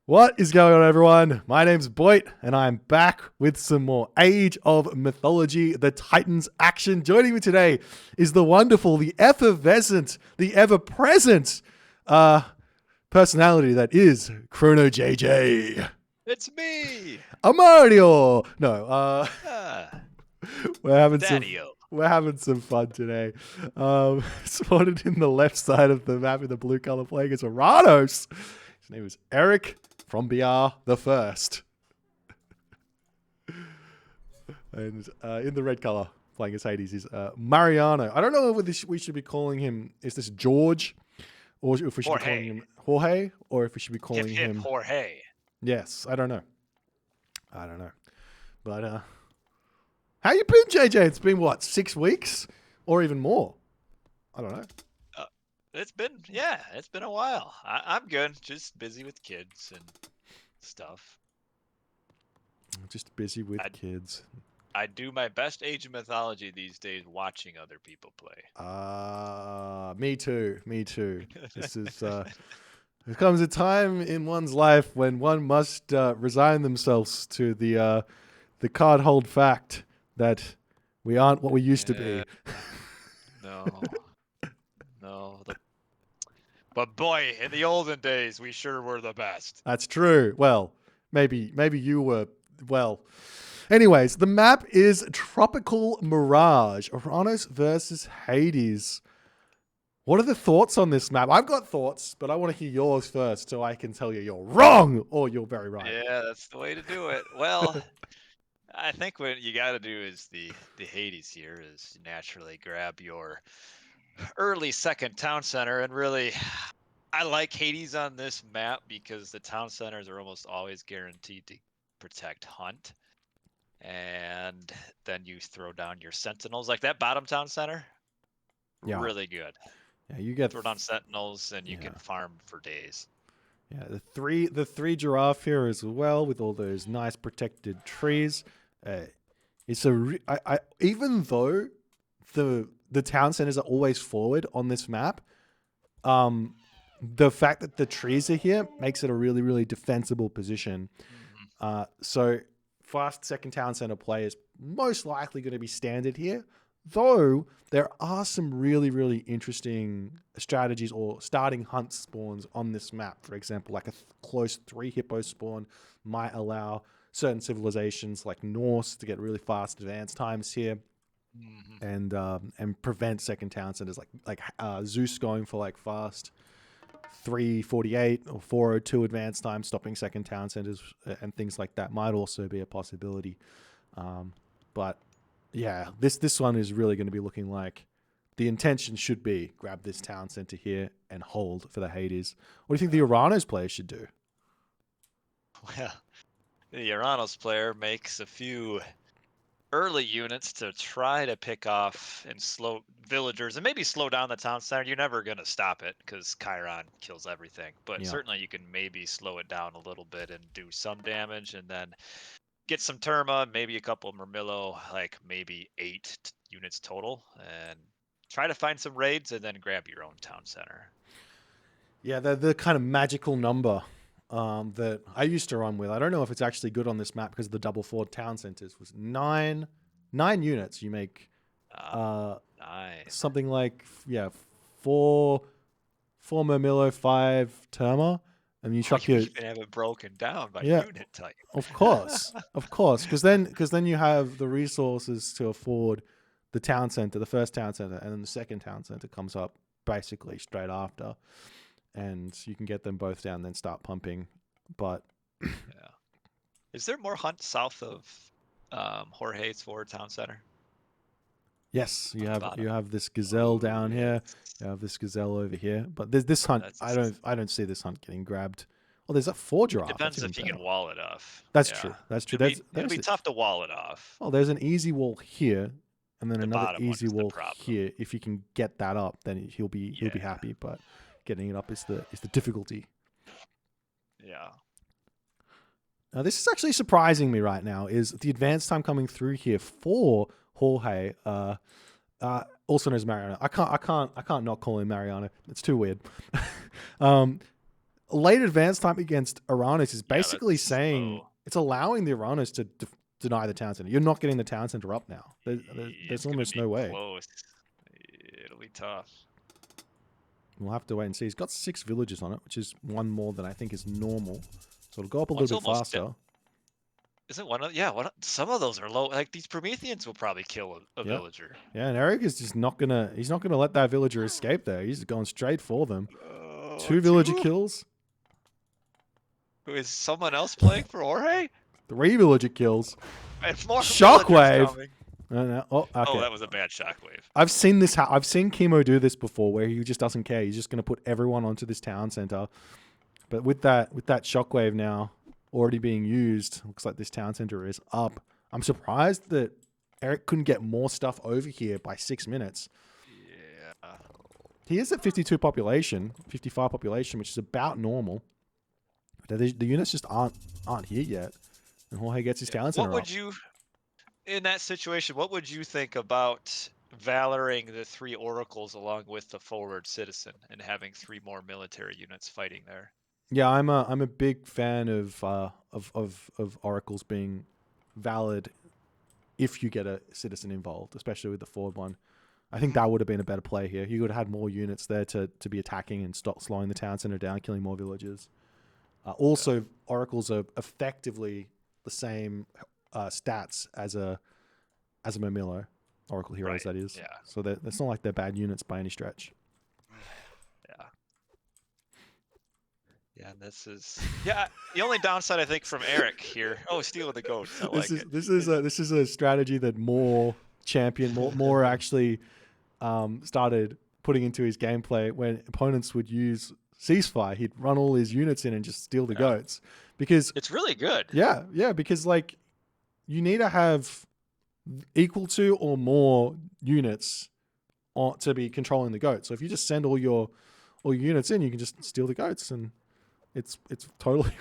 What is going on, everyone? My name's Boit, and I'm back with some more Age of Mythology, the Titans action. Joining me today is the wonderful, the effervescent, the ever-present personality that is Chrono JJ. It's me! Mario! No, Ah, we're having Daddy-o. some fun today. Spotted in the left side of the map in the blue color playing is Oranos. His name is Eric from BR the First. And in the red color playing as Hades is Mariano. I don't know whether we should be calling him, is this George? Or if we should be calling him Jorge? Or if we should be calling him Jorge. Yes, I don't know. But how you been, JJ? It's been what, 6 weeks? Or even more? I don't know. It's been a while. I'm good. Just busy with kids and stuff. Just busy with kids. I do my best Age of Mythology these days watching other people play. Me too. This is there comes a time in one's life when one must resign themselves to the card hold fact that we aren't what we used to be. No. But boy, in the olden days, we sure were the best. That's true. Well, maybe you were. Well, anyways, the map is Tropical Mirage. Oranos versus Hades. What are the thoughts on this map? I've got thoughts, but I want to hear yours first so I can tell you you're wrong or you're very right. Yeah, that's the way to do it. Well, I think what you got to do is the Hades here is naturally grab your early second town center, and really I like Hades on this map because the town centers are almost always guaranteed to protect Hunt, and then you throw down your sentinels like that bottom town center. Yeah, really good. Yeah, you get throw down sentinels and you can farm for days. Yeah, the three giraffe here as well with all those nice protected trees. It's even though the town centers are always forward on this map, the fact that the trees are here makes it a really, really defensible position. So fast second town center play is most likely going to be standard here, though there are some really, really interesting strategies or starting hunt spawns on this map. For example, like a close 3 hippo spawn might allow certain civilizations like Norse to get really fast advance times here. And prevent second town centers like Zeus going for like fast 348 or 402 advance time, stopping second town centers and things like that might also be a possibility. But yeah, this one is really going to be looking like the intention should be grab this town center here and hold for the Hades. What do you think the Oranos player should do? Well, the Oranos player makes a few early units to try to pick off and slow villagers and maybe slow down the town center. You're never going to stop it because Chiron kills everything, but certainly you can maybe slow it down a little bit and do some damage, and then get some Terma, maybe a couple of Murmillo, like maybe 8 units total, and try to find some raids and then grab your own town center. Yeah, the kind of magical number that I used to run with. I don't know if it's actually good on this map because the double forward town centers was 9 units. You make nice. Something like 4 Murmillo, 5 Terma, and you chuck your. You can have it broken down by unit type. Of course, because then you have the resources to afford the town center, the first town center, and then the second town center comes up basically straight after. And you can get them both down, then start pumping. But is there more hunt south of Jorge's forward town center? Yes, you have this gazelle down here. You have this gazelle over here. But there's this hunt. I don't see this hunt getting grabbed. Well, there's a 4 giraffe. Depends if you can wall it off. That's true. It'd be tough to wall it off. Well, there's an easy wall here, and then another easy wall here. If you can get that up, then he'll be happy. But getting it up is the difficulty. Yeah. Now, this is actually surprising me right now. Is the advance time coming through here for Jorge, also known as Mariano. I can't not call him Mariano. It's too weird. late advance time against Oranos is Yeah, basically that's saying slow. it's allowing the Oranos to deny the town center. You're not getting the town center up now. There's It's gonna almost be no way. close. It'll be tough. We'll have to wait and see. He's got 6 villages on it, which is one more than I think is normal. So it'll go up a One's little bit almost faster. Isn't one of some of those are low. Like these Prometheans will probably kill a Yep. villager. Yeah, and Eric is just not gonna. He's not gonna let that villager escape there. He's going straight for them. 2 villager kills. Is someone else playing for Jorge? 3 villager kills. And more Shockwave. villagers Oh, okay. Oh, that was a bad shockwave. I've seen this. I've seen Chemo do this before, where he just doesn't care. He's just going to put everyone onto this town center. But with that shockwave now already being used, looks like this town center is up. I'm surprised that Eric couldn't get more stuff over here by 6 minutes. Yeah. He is at 52 population, 55 population, which is about normal. But the units just aren't here yet, and Jorge gets his town center What would up. you, in that situation, what would you think about valoring the 3 oracles along with the forward citizen and having 3 more military units fighting there? Yeah, I'm a big fan of oracles being valid if you get a citizen involved, especially with the forward one. I think that would have been a better play here. You would have had more units there to be attacking and stop slowing the town center down, killing more villagers. Also, oracles are effectively the same stats as a Mamilo, Oracle Heroes, Right, that is. yeah. So it's not like they're bad units by any stretch. Yeah. Yeah, and this is the only downside I think from Eric here. Oh, steal the goats. I like it. This is a strategy that more actually started putting into his gameplay when opponents would use Ceasefire. He'd run all his units in and just steal the goats, because It's really good. yeah, because like you need to have equal to or more units to be controlling the goats. So if you just send all your units in, you can just steal the goats, and it's totally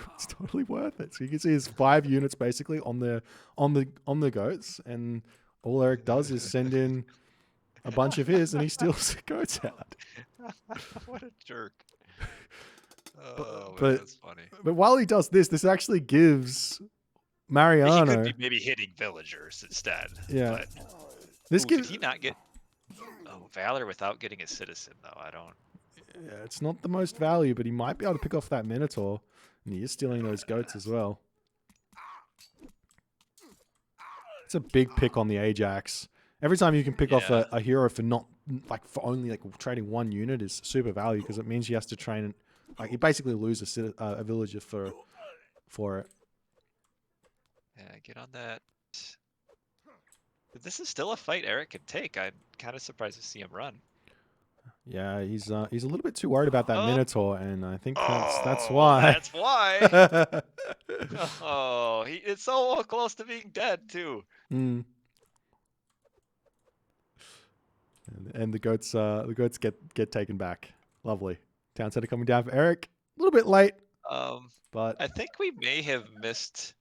worth it. So you can see his 5 units basically on the goats, and all Eric does is send in a bunch of his, and he steals the goats out. What a jerk. Oh, but that's funny. But while he does this actually gives Mariano. He could be maybe hitting villagers instead. Yeah. But, this did gives. he not get Valor without getting a citizen though? I don't. Yeah, it's not the most value, but he might be able to pick off that Minotaur, and he is stealing those goats as well. It's a big pick on the Ajax. Every time you can pick off a hero for for only trading 1 unit is super value, because it means he has to train. Like, you basically lose a villager for it. Yeah, get on that. But this is still a fight Eric can take. I'm kind of surprised to see him run. Yeah, he's a little bit too worried about that Minotaur, and I think that's why. That's why. Oh, it's so close to being dead too. Mm. And the goats get taken back. Lovely. Town center coming down for Eric. A little bit late. But I think we may have missed.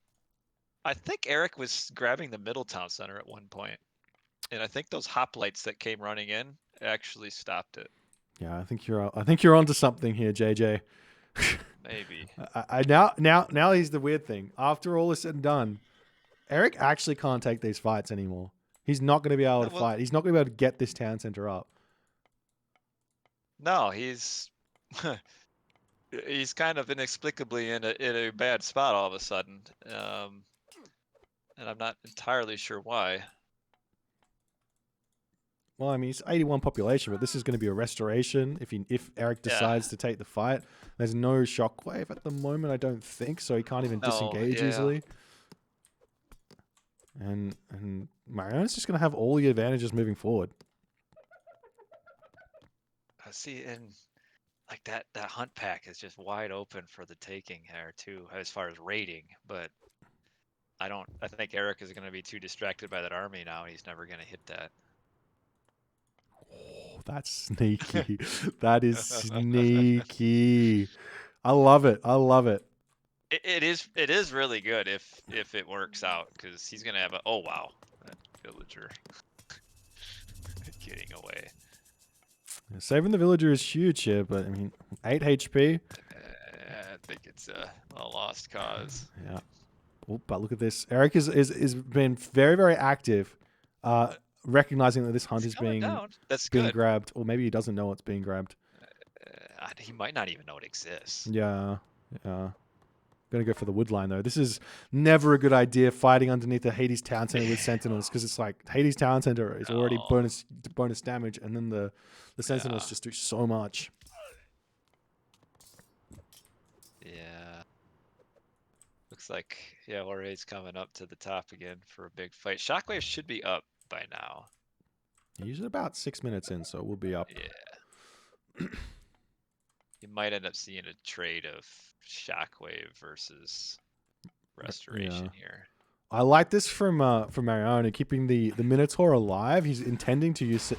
I think Eric was grabbing the middle town center at one point, and I think those hoplites that came running in actually stopped it. Yeah, I think you're onto something here, JJ. Maybe. Now here's the weird thing. After all is said and done, Eric actually can't take these fights anymore. He's not going to be able to fight. He's not going to be able to get this town center up. No, he's kind of inexplicably in a bad spot all of a sudden, and I'm not entirely sure why. Well, I mean, it's 81 population, but this is going to be a restoration if Eric decides to take the fight. There's no shockwave at the moment, I don't think, so he can't even disengage easily. And Mariano's just going to have all the advantages moving forward. I see, and like that hunt pack is just wide open for the taking there too, as far as raiding. But I think Eric is going to be too distracted by that army now. He's never going to hit that. Oh, that's sneaky. That is sneaky. I love it. It is really good if it works out, because he's gonna have oh wow, that villager getting away. Saving the villager is huge here, but I mean, 8 HP. think it's a lost cause. Yeah. Oh, but look at this. Eric is been very, very active, recognizing that this hunt He's is going down. That's being good. grabbed, or maybe he doesn't know it's being grabbed. He might not even know it exists. Yeah. Yeah. Gonna go for the wood line though. This is never a good idea, fighting underneath the Hades Town Center with Sentinels, because it's like Hades Town Center is already bonus damage, and then the Sentinels just do so much. Yeah. Looks like Jorge's coming up to the top again for a big fight. Shockwave should be up by now. He's about 6 minutes in, so we'll be up. Yeah. You might end up seeing a trade of Shockwave versus Restoration here. I like this from Mariano, keeping the Minotaur alive. He's intending to use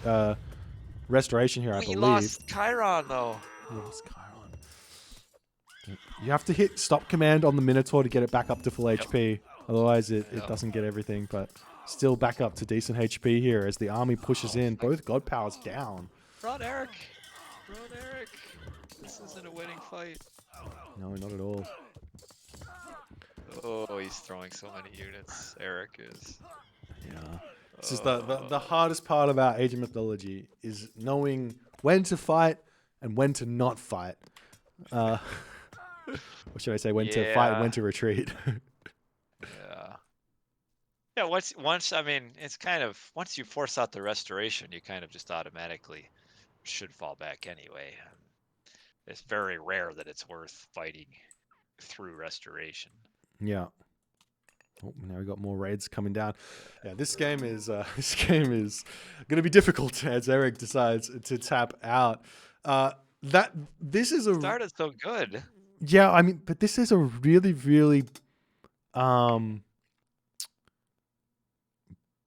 Restoration here, I believe. He lost Chiron though. He lost Chiron. You have to hit stop command on the Minotaur to get it back up to full HP. Otherwise, it doesn't get everything. But still back up to decent HP here as the army pushes in. Both God Powers down. Run, Eric. Run, Eric. This isn't a winning fight. No, not at all. Oh, he's throwing so many units. Eric is. Yeah. This is the hardest part about Age of Mythology, is knowing when to fight and when to not fight. Or should I say when to fight and when to retreat. Yeah, once I mean, it's kind of, once you force out the Restoration, you kind of just automatically should fall back anyway. It's very rare that it's worth fighting through Restoration. Yeah. Oh, now we got more raids coming down. Yeah, this game is going to be difficult as Eric decides to tap out. This is a started so good. Yeah, I mean, but this is a really, really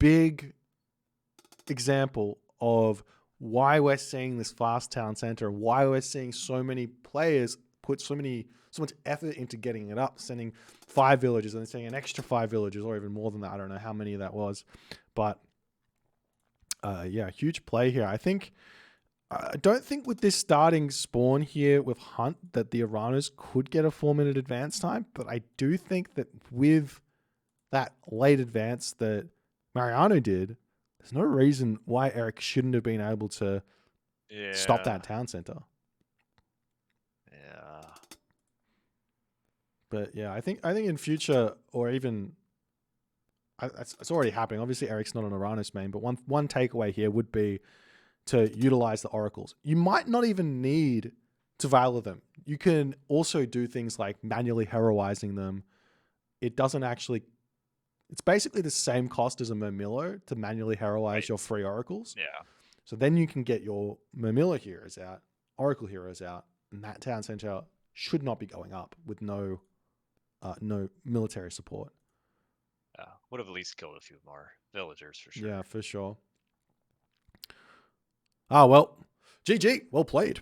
big example of why we're seeing this fast town center, why we're seeing so many players put so much effort into getting it up, sending 5 villages and then sending an extra 5 villages, or even more than that. I don't know how many that was, but yeah, huge play here. I don't think with this starting spawn here with Hunt that the Oranos could get a 4-minute advance time, but I do think that with that late advance that Mariano did, there's no reason why Eric shouldn't have been able to stop that town center. Yeah. But yeah, I think in future, or even it's already happening. Obviously, Eric's not an Oranos main, but one takeaway here would be to utilize the oracles. You might not even need to valor them. You can also do things like manually heroizing them. It doesn't actually. It's basically the same cost as a Murmillo to manually heroize your free oracles. Yeah. So then you can get your Murmillo heroes out, Oracle heroes out, and that town center should not be going up with no military support. Would have at least killed a few more villagers for sure. Yeah, for sure. Ah, well, GG. Well played.